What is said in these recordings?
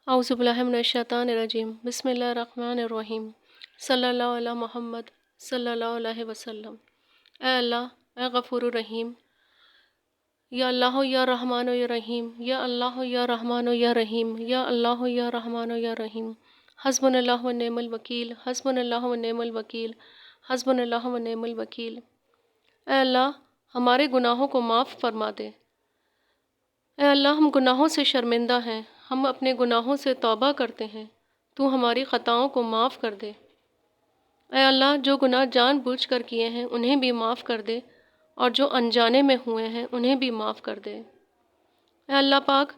اعوذ باللہ من الشیطان الرجیم بسم اللہ الرحمن الرحیم صلی اللہ علیہ محمد صلی اللہ علیہ وسلم۔ اے اللہ، اے غفور الرحیم، یا اللہ یا رحمان یا رحیم، یا اللہ یا رحمان یا رحیم، یا اللہ یا رحمان یا رحیم، حسبنا اللہ و نعم الوکیل، حسبنا اللہ و نعم الوکیل، حسبنا اللہ و نعم الوکیل۔ اے اللہ، ہمارے گناہوں کو معاف فرما دے۔ اے اللہ، ہم گناہوں سے شرمندہ ہیں، ہم اپنے گناہوں سے توبہ کرتے ہیں، تو ہماری خطاؤں کو معاف کر دے۔ اے اللہ، جو گناہ جان بوجھ کر کیے ہیں انہیں بھی معاف کر دے، اور جو انجانے میں ہوئے ہیں انہیں بھی معاف کر دے۔ اے اللہ پاک،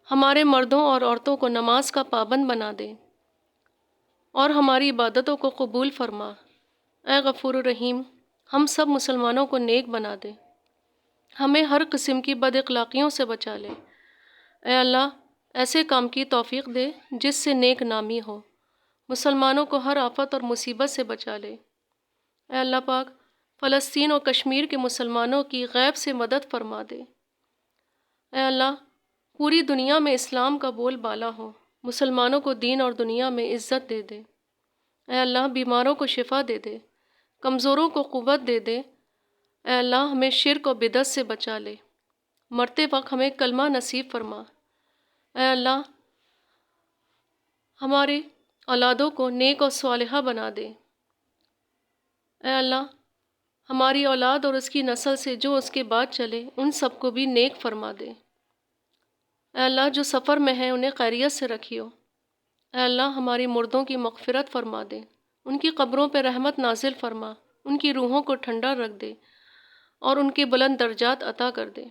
ہمارے مردوں اور عورتوں کو نماز کا پابند بنا دے اور ہماری عبادتوں کو قبول فرما۔ اے غفور الرحیم، ہم سب مسلمانوں کو نیک بنا دے، ہمیں ہر قسم کی بد اخلاقیوں سے بچا لے۔ اے اللہ، ایسے کام کی توفیق دے جس سے نیک نامی ہو، مسلمانوں کو ہر آفت اور مصیبت سے بچا لے۔ اے اللہ پاک، فلسطین اور کشمیر کے مسلمانوں کی غیب سے مدد فرما دے۔ اے اللہ، پوری دنیا میں اسلام کا بول بالا ہو، مسلمانوں کو دین اور دنیا میں عزت دے دے۔ اے اللہ، بیماروں کو شفا دے دے، کمزوروں کو قوت دے دے۔ اے اللہ، ہمیں شرک و بدعت سے بچا لے، مرتے وقت ہمیں کلمہ نصیب فرما۔ اے اللہ، ہمارے اولادوں کو نیک اور صالحہ بنا دے۔ اے اللہ، ہماری اولاد اور اس کی نسل سے جو اس کے بعد چلے ان سب کو بھی نیک فرما دے۔ اے اللہ، جو سفر میں ہیں انہیں خیریت سے رکھیو۔ اے اللہ، ہماری مردوں کی مغفرت فرما دے، ان کی قبروں پہ رحمت نازل فرما، ان کی روحوں کو ٹھنڈا رکھ دے اور ان کے بلند درجات عطا کر دے۔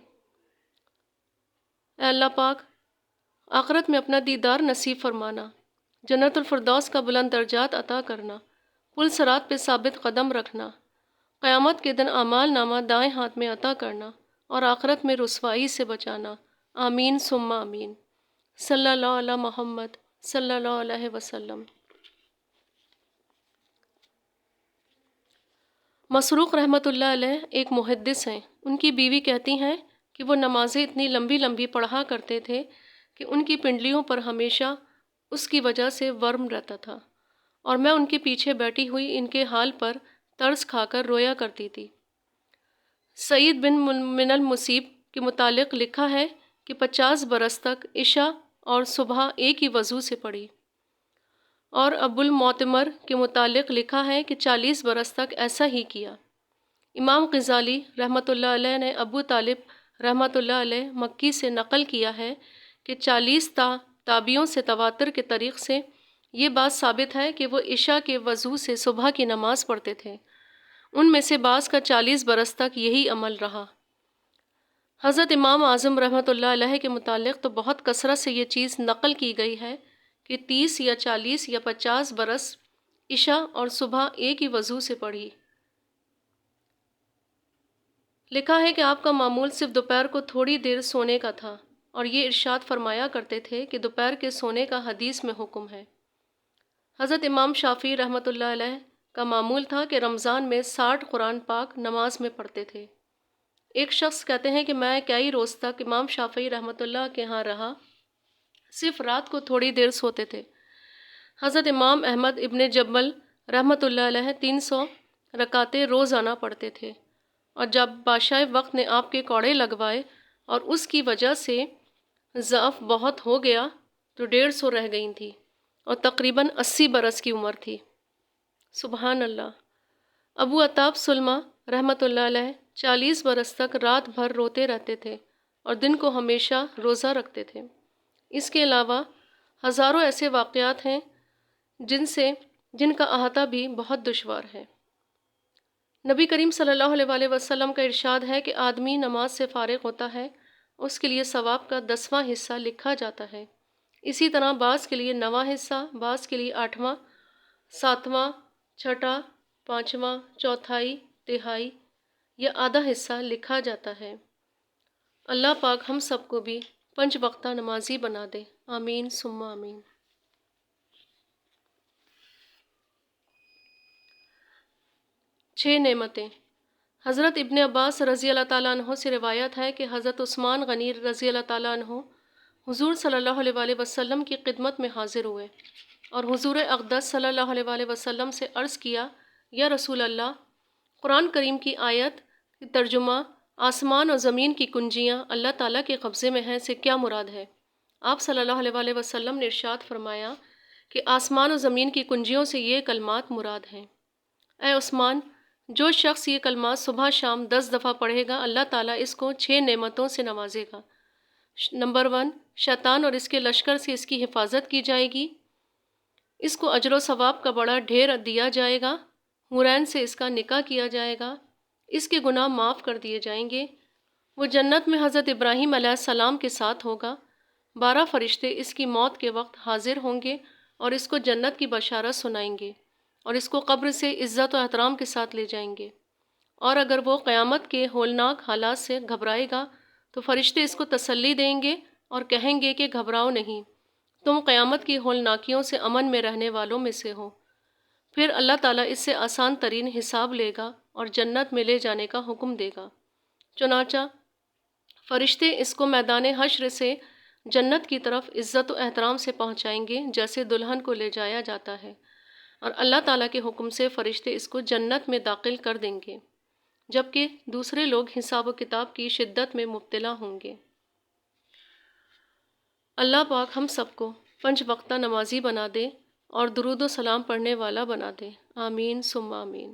اے اللہ پاک، آخرت میں اپنا دیدار نصیب فرمانا، جنت الفردوس کا بلند درجات عطا کرنا، پل صراط پہ ثابت قدم رکھنا، قیامت کے دن اعمال نامہ دائیں ہاتھ میں عطا کرنا اور آخرت میں رسوائی سے بچانا۔ آمین ثم آمین۔ صلی اللہ علیہ محمد صلی اللہ علیہ وسلم۔ مسروق رحمۃ اللہ علیہ ایک محدث ہیں۔ ان کی بیوی کہتی ہیں کہ وہ نمازیں اتنی لمبی لمبی پڑھا کرتے تھے کہ ان کی پنڈلیوں پر ہمیشہ اس کی وجہ سے ورم رہتا تھا، اور میں ان کے پیچھے بیٹھی ہوئی ان کے حال پر ترس کھا کر رویا کرتی تھی۔ سعید بن من المصیب کے متعلق لکھا ہے کہ 50 برس تک عشاء اور صبح ایک ہی وضو سے پڑھی، اور ابو المعتمر کے متعلق لکھا ہے کہ 40 برس تک ایسا ہی کیا۔ امام غزالی رحمۃ اللہ علیہ نے ابو طالب رحمۃ اللہ علیہ مکی سے نقل کیا ہے کہ 40 تابعیوں سے تواتر کے طریق سے یہ بات ثابت ہے کہ وہ عشاء کے وضو سے صبح کی نماز پڑھتے تھے۔ ان میں سے بعض کا 40 برس تک یہی عمل رہا۔ حضرت امام اعظم رحمۃ اللہ علیہ کے متعلق تو بہت کثرت سے یہ چیز نقل کی گئی ہے کہ 30 یا 40 یا 50 برس عشاء اور صبح ایک ہی وضو سے پڑھی۔ لکھا ہے کہ آپ کا معمول صرف دوپہر کو تھوڑی دیر سونے کا تھا، اور یہ ارشاد فرمایا کرتے تھے کہ دوپہر کے سونے کا حدیث میں حکم ہے۔ حضرت امام شافعی رحمۃ اللہ علیہ کا معمول تھا کہ رمضان میں 60 قرآن پاک نماز میں پڑھتے تھے۔ ایک شخص کہتے ہیں کہ میں کئی روز تک امام شافعی رحمۃ اللہ کے ہاں رہا، صرف رات کو تھوڑی دیر سوتے تھے۔ حضرت امام احمد ابن جبل رحمۃ اللہ علیہ 300 رکعتیں روزانہ پڑھتے تھے، اور جب بادشاہ وقت نے آپ کے کوڑے لگوائے اور اس کی وجہ سے ضعف بہت ہو گیا تو 150 رہ گئی تھی، اور تقریباً 80 برس کی عمر تھی۔ سبحان اللہ۔ ابو عطاب سلمہ رحمۃ اللہ علیہ 40 برس تک رات بھر روتے رہتے تھے اور دن کو ہمیشہ روزہ رکھتے تھے۔ اس کے علاوہ ہزاروں ایسے واقعات ہیں جن کا احاطہ بھی بہت دشوار ہے۔ نبی کریم صلی اللہ علیہ وآلہ وسلم کا ارشاد ہے کہ آدمی نماز سے فارغ ہوتا ہے، اس کے لیے ثواب کا 10واں حصہ لکھا جاتا ہے۔ اسی طرح بعض کے لیے 9واں حصہ، بعض کے لیے 8واں، 7واں، 6واں، 5واں، چوتھائی، تہائی یا آدھا حصہ لکھا جاتا ہے۔ اللہ پاک ہم سب کو بھی 5 وقتہ نمازی بنا دے۔ آمین ثم آمین۔ 6 نعمتیں۔ حضرت ابن عباس رضی اللہ تعالیٰ عنہ سے روایت ہے کہ حضرت عثمان غنی رضی اللہ تعالیٰ عنہ حضور صلی اللہ علیہ وآلہ وسلم کی خدمت میں حاضر ہوئے اور حضور اقدس صلی اللہ علیہ وآلہ وسلم سے عرض کیا، یا رسول اللہ، قرآن کریم کی آیت کی ترجمہ آسمان اور زمین کی کنجیاں اللہ تعالیٰ کے قبضے میں ہیں سے کیا مراد ہے؟ آپ صلی اللہ علیہ وآلہ وسلم نے ارشاد فرمایا کہ آسمان اور زمین کی کنجیوں سے یہ کلمات مراد ہیں۔ اے عثمان، جو شخص یہ کلمات صبح شام 10 دفعہ پڑھے گا، اللہ تعالیٰ اس کو 6 نعمتوں سے نوازے گا۔ نمبر 1، شیطان اور اس کے لشکر سے اس کی حفاظت کی جائے گی، اس کو اجر و ثواب کا بڑا ڈھیر دیا جائے گا، حورین سے اس کا نکاح کیا جائے گا، اس کے گناہ معاف کر دیے جائیں گے، وہ جنت میں حضرت ابراہیم علیہ السلام کے ساتھ ہوگا، 12 فرشتے اس کی موت کے وقت حاضر ہوں گے اور اس کو جنت کی بشارت سنائیں گے اور اس کو قبر سے عزت و احترام کے ساتھ لے جائیں گے، اور اگر وہ قیامت کے ہولناک حالات سے گھبرائے گا تو فرشتے اس کو تسلی دیں گے اور کہیں گے کہ گھبراؤ نہیں، تم قیامت کی ہولناکیوں سے امن میں رہنے والوں میں سے ہو۔ پھر اللہ تعالیٰ اس سے آسان ترین حساب لے گا اور جنت میں لے جانے کا حکم دے گا۔ چنانچہ فرشتے اس کو میدان حشر سے جنت کی طرف عزت و احترام سے پہنچائیں گے جیسے دلہن کو لے جایا جاتا ہے، اور اللہ تعالیٰ کے حکم سے فرشتے اس کو جنت میں داخل کر دیں گے، جبکہ دوسرے لوگ حساب و کتاب کی شدت میں مبتلا ہوں گے۔ اللہ پاک ہم سب کو 5 وقتہ نمازی بنا دے اور درود و سلام پڑھنے والا بنا دے، آمین ثم آمین۔